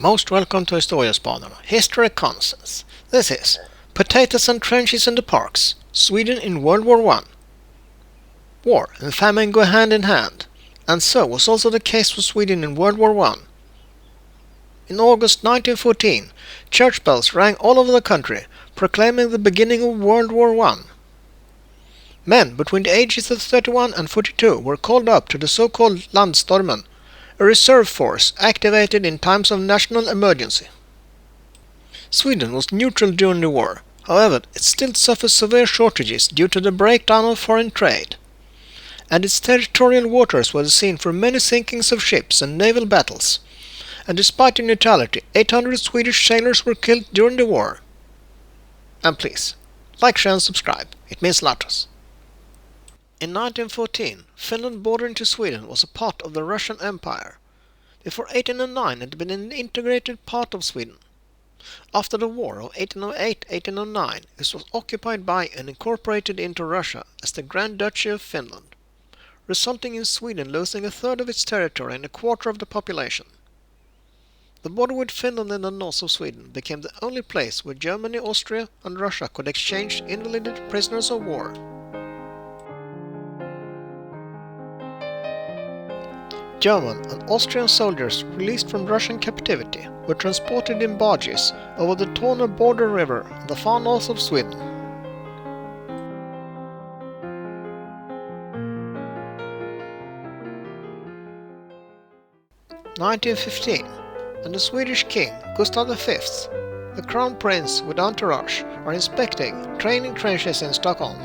Most welcome to Historiespanarna, History Reconnaissance. This is Potatoes and Trenches in the Parks, Sweden in World War I. War and famine go hand in hand, and so was also the case for Sweden in World War I. In August 1914, church bells rang all over the country, proclaiming the beginning of World War I. Men between the ages of 31 and 42 were called up to the so-called Landstormen, a reserve force activated in times of national emergency. Sweden was neutral during the war, however it still suffered severe shortages due to the breakdown of foreign trade, and its territorial waters were the scene for many sinkings of ships and naval battles, and despite the neutrality, 800 Swedish sailors were killed during the war. And please, like, share and subscribe, it means a lot to us. In 1914, Finland bordering to Sweden was a part of the Russian Empire. Before 1809 it had been an integrated part of Sweden. After the war of 1808-1809 it was occupied by and incorporated into Russia as the Grand Duchy of Finland, resulting in Sweden losing a third of its territory and a quarter of the population. The border with Finland in the north of Sweden became the only place where Germany, Austria and Russia could exchange invalidated prisoners of war. German and Austrian soldiers released from Russian captivity were transported in barges over the Torne border river in the far north of Sweden. In 1915, and the Swedish king, Gustav V, the crown prince with entourage, are inspecting training trenches in Stockholm.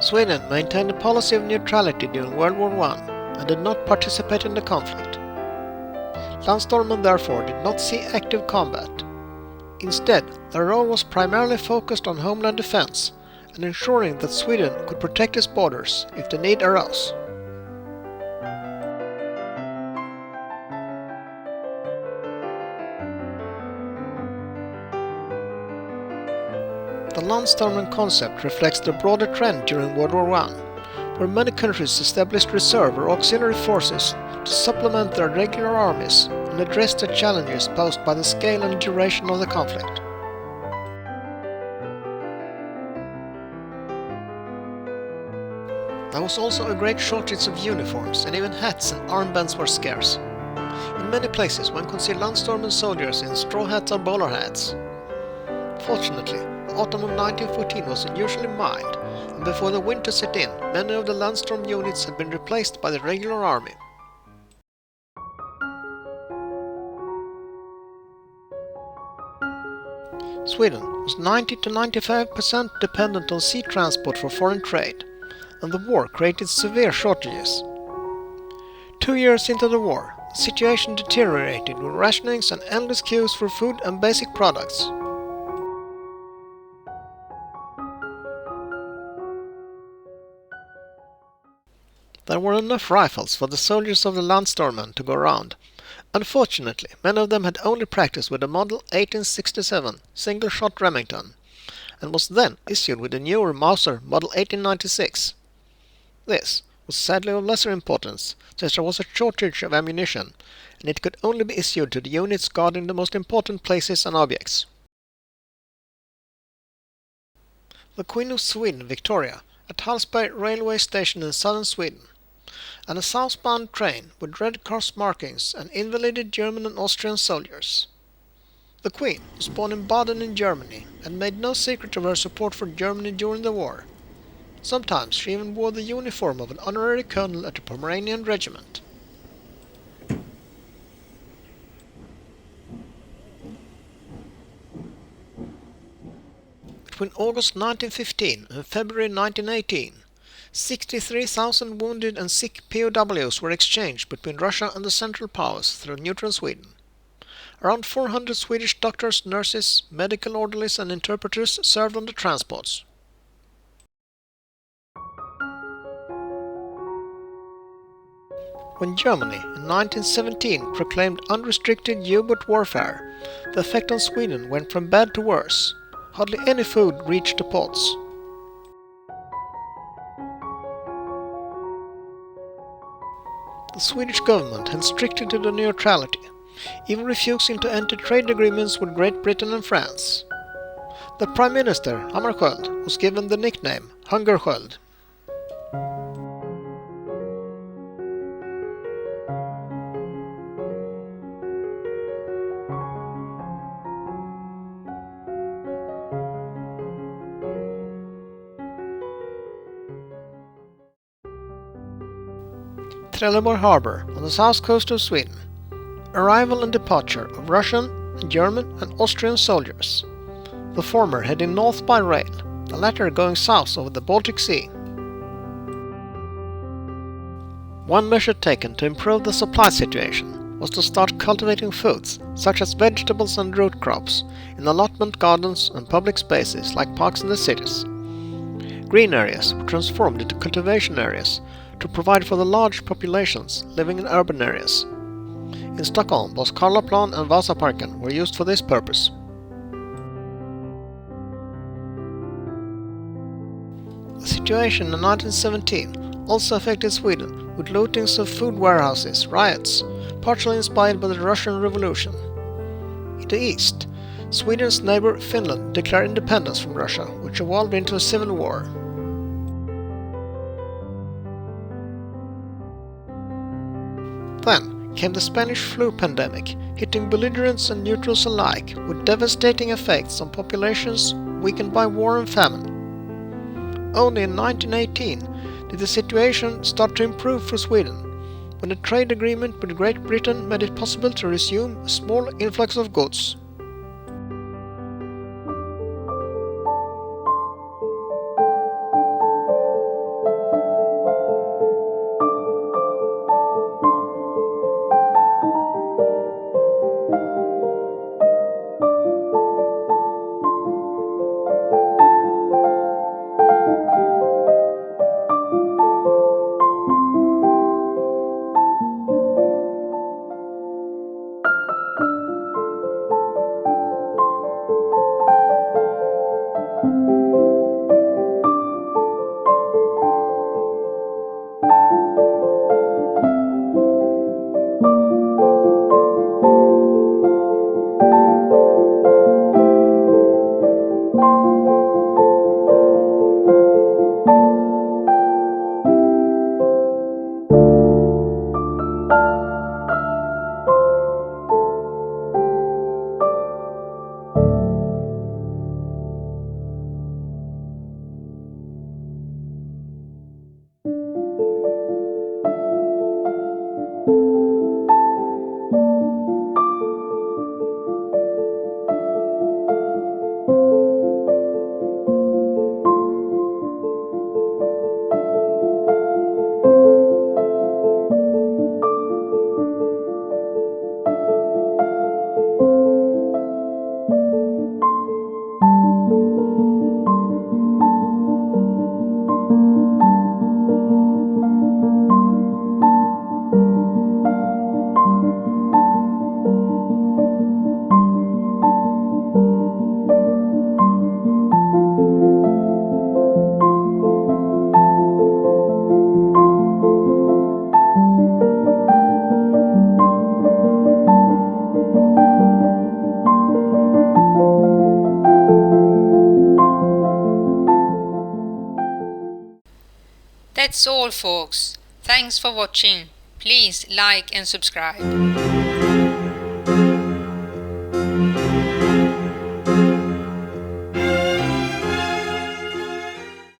Sweden maintained a policy of neutrality during World War I and did not participate in the conflict. Landstormen therefore did not see active combat. Instead, their role was primarily focused on homeland defense and ensuring that Sweden could protect its borders if the need arose. The Landstormen concept reflects the broader trend during World War I, where many countries established reserve or auxiliary forces to supplement their regular armies and address the challenges posed by the scale and duration of the conflict. There was also a great shortage of uniforms, and even hats and armbands were scarce. In many places one could see Landstormen soldiers in straw hats or bowler hats. Fortunately, the autumn of 1914 was unusually mild, and before the winter set in, many of the Landstorm units had been replaced by the regular army. Sweden was 90 to 95% dependent on sea transport for foreign trade, and the war created severe shortages. 2 years into the war, the situation deteriorated with rationings and endless queues for food and basic products. There were enough rifles for the soldiers of the Landstormen to go around. Unfortunately, many of them had only practiced with the model 1867 single-shot Remington, and was then issued with the newer Mauser model 1896. This was sadly of lesser importance, since there was a shortage of ammunition, and it could only be issued to the units guarding the most important places and objects. The Queen of Sweden, Victoria, at Hallsberg railway station in southern Sweden, and a southbound train with Red Cross markings and invalided German and Austrian soldiers. The Queen was born in Baden in Germany and made no secret of her support for Germany during the war. Sometimes she even wore the uniform of an honorary colonel at a Pomeranian regiment. Between August 1915 and February 1918, 63,000 wounded and sick POWs were exchanged between Russia and the Central Powers through neutral Sweden. Around 400 Swedish doctors, nurses, medical orderlies and interpreters served on the transports. When Germany in 1917 proclaimed unrestricted U-boat warfare, the effect on Sweden went from bad to worse. Hardly any food reached the ports. The Swedish government held strictly to the neutrality, even refusing to enter trade agreements with Great Britain and France. The Prime Minister, Hammarskjöld, was given the nickname Hungersköld. Trelleborg Harbour on the south coast of Sweden. Arrival and departure of Russian, German and Austrian soldiers. The former heading north by rail, the latter going south over the Baltic Sea. One measure taken to improve the supply situation was to start cultivating foods, such as vegetables and root crops, in allotment gardens and public spaces like parks in the cities. Green areas were transformed into cultivation areas to provide for the large populations living in urban areas. In Stockholm, both Karlaplan and Vasaparken were used for this purpose. The situation in 1917 also affected Sweden, with lootings of food warehouses, riots, partially inspired by the Russian Revolution. In the east, Sweden's neighbour Finland declared independence from Russia, which evolved into a civil war. Then came the Spanish flu pandemic, hitting belligerents and neutrals alike, with devastating effects on populations weakened by war and famine. Only in 1918 did the situation start to improve for Sweden, when a trade agreement with Great Britain made it possible to resume a small influx of goods. That's all folks. Thanks for watching. Please like and subscribe.